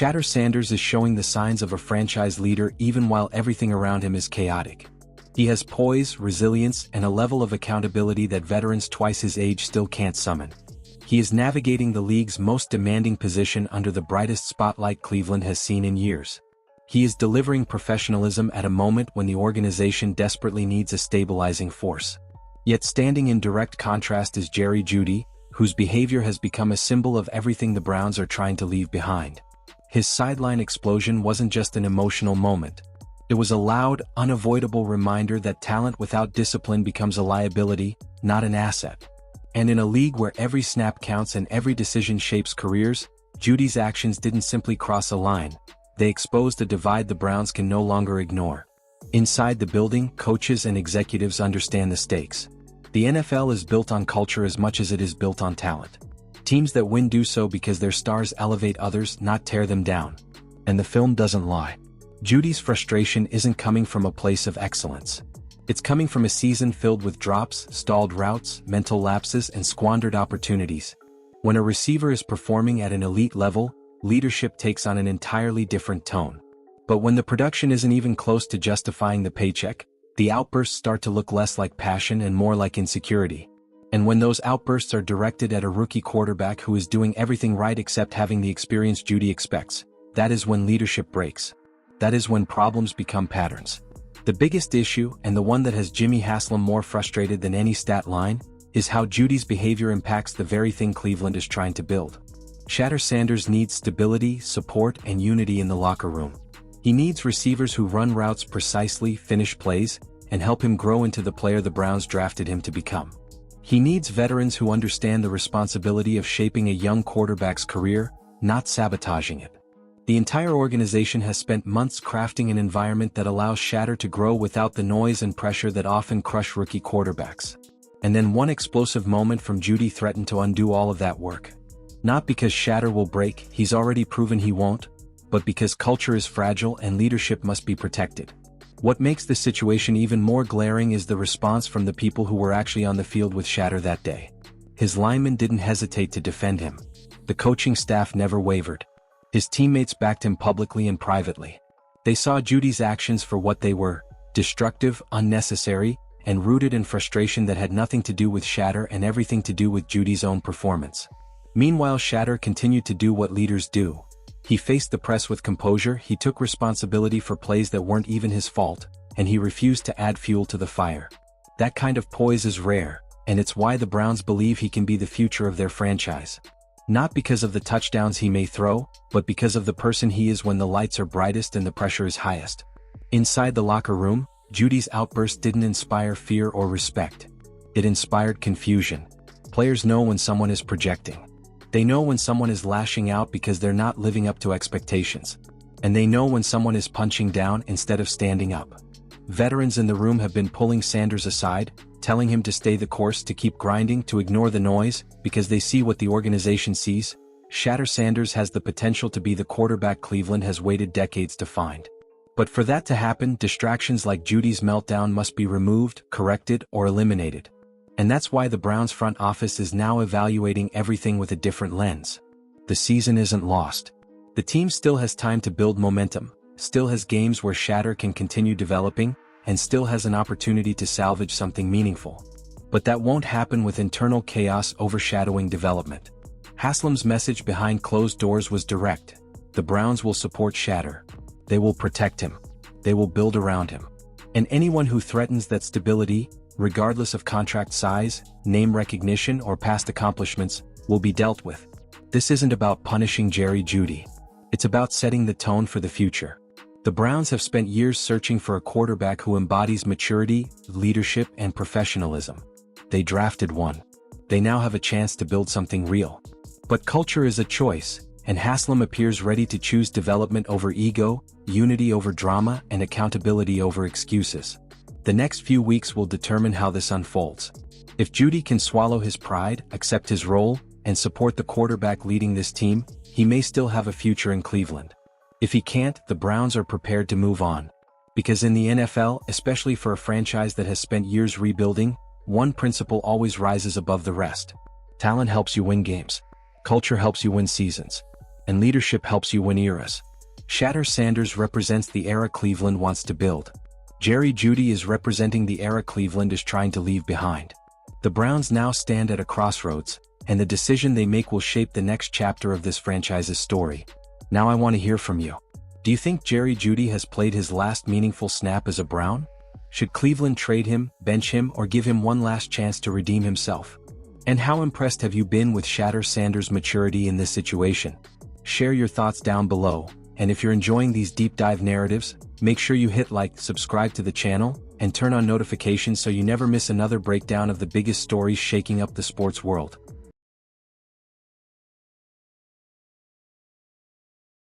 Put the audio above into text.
Shadur Sanders is showing the signs of a franchise leader even while everything around him is chaotic. He has poise, resilience, and a level of accountability that veterans twice his age still can't summon. He is navigating the league's most demanding position under the brightest spotlight Cleveland has seen in years. He is delivering professionalism at a moment when the organization desperately needs a stabilizing force. Yet standing in direct contrast is Jerry Jeudy, whose behavior has become a symbol of everything the Browns are trying to leave behind. His sideline explosion wasn't just an emotional moment. It was a loud, unavoidable reminder that talent without discipline becomes a liability, not an asset. And in a league where every snap counts and every decision shapes careers, Jeudy's actions didn't simply cross a line. They exposed a divide the Browns can no longer ignore. Inside the building, coaches and executives understand the stakes. The NFL is built on culture as much as it is built on talent. Teams that win do so because their stars elevate others, not tear them down. And the film doesn't lie. Jeudy's frustration isn't coming from a place of excellence. It's coming from a season filled with drops, stalled routes, mental lapses, and squandered opportunities. When a receiver is performing at an elite level, leadership takes on an entirely different tone. But when the production isn't even close to justifying the paycheck, the outbursts start to look less like passion and more like insecurity. And when those outbursts are directed at a rookie quarterback who is doing everything right except having the experience Jeudy expects, that is when leadership breaks. That is when problems become patterns. The biggest issue, and the one that has Jimmy Haslam more frustrated than any stat line, is how Jeudy's behavior impacts the very thing Cleveland is trying to build. Shadur Sanders needs stability, support, and unity in the locker room. He needs receivers who run routes precisely, finish plays, and help him grow into the player the Browns drafted him to become. He needs veterans who understand the responsibility of shaping a young quarterback's career, not sabotaging it. The entire organization has spent months crafting an environment that allows Shadur to grow without the noise and pressure that often crush rookie quarterbacks. And then one explosive moment from Jeudy threatened to undo all of that work. Not because Shadur will break, he's already proven he won't, but because culture is fragile and leadership must be protected. What makes the situation even more glaring is the response from the people who were actually on the field with Shadur that day. His linemen didn't hesitate to defend him. The coaching staff never wavered. His teammates backed him publicly and privately. They saw Jeudy's actions for what they were: destructive, unnecessary, and rooted in frustration that had nothing to do with Shadur and everything to do with Jeudy's own performance. Meanwhile, Shadur continued to do what leaders do. He faced the press with composure, he took responsibility for plays that weren't even his fault, and he refused to add fuel to the fire. That kind of poise is rare, and it's why the Browns believe he can be the future of their franchise. Not because of the touchdowns he may throw, but because of the person he is when the lights are brightest and the pressure is highest. Inside the locker room, Jeudy's outburst didn't inspire fear or respect. It inspired confusion. Players know when someone is projecting. They know when someone is lashing out because they're not living up to expectations. And they know when someone is punching down instead of standing up. Veterans in the room have been pulling Sanders aside, telling him to stay the course, to keep grinding, to ignore the noise, because they see what the organization sees. Shadur Sanders has the potential to be the quarterback Cleveland has waited decades to find. But for that to happen, distractions like Jeudy's meltdown must be removed, corrected, or eliminated. And that's why the Browns front office is now evaluating everything with a different lens. The season isn't lost. The team still has time to build momentum, still has games where Shadur can continue developing, and still has an opportunity to salvage something meaningful. But that won't happen with internal chaos overshadowing development. Haslam's message behind closed doors was direct. The Browns will support Shadur. They will protect him. They will build around him. And anyone who threatens that stability, regardless of contract size, name recognition, or past accomplishments, will be dealt with. This isn't about punishing Jerry Jeudy. It's about setting the tone for the future. The Browns have spent years searching for a quarterback who embodies maturity, leadership, and professionalism. They drafted one. They now have a chance to build something real. But culture is a choice, and Haslam appears ready to choose development over ego, unity over drama, and accountability over excuses. The next few weeks will determine how this unfolds. If Jeudy can swallow his pride, accept his role, and support the quarterback leading this team, he may still have a future in Cleveland. If he can't, the Browns are prepared to move on. Because in the NFL, especially for a franchise that has spent years rebuilding, one principle always rises above the rest. Talent helps you win games. Culture helps you win seasons. and leadership helps you win eras. Shadur Sanders represents the era Cleveland wants to build. Jerry Jeudy is representing the era Cleveland is trying to leave behind. The Browns now stand at a crossroads, and the decision they make will shape the next chapter of this franchise's story. Now I want to hear from you. Do you think Jerry Jeudy has played his last meaningful snap as a Brown? Should Cleveland trade him, bench him, or give him one last chance to redeem himself? And how impressed have you been with Shadur Sanders' maturity in this situation? Share your thoughts down below, and if you're enjoying these deep dive narratives, make sure you hit like, subscribe to the channel, and turn on notifications so you never miss another breakdown of the biggest stories shaking up the sports world.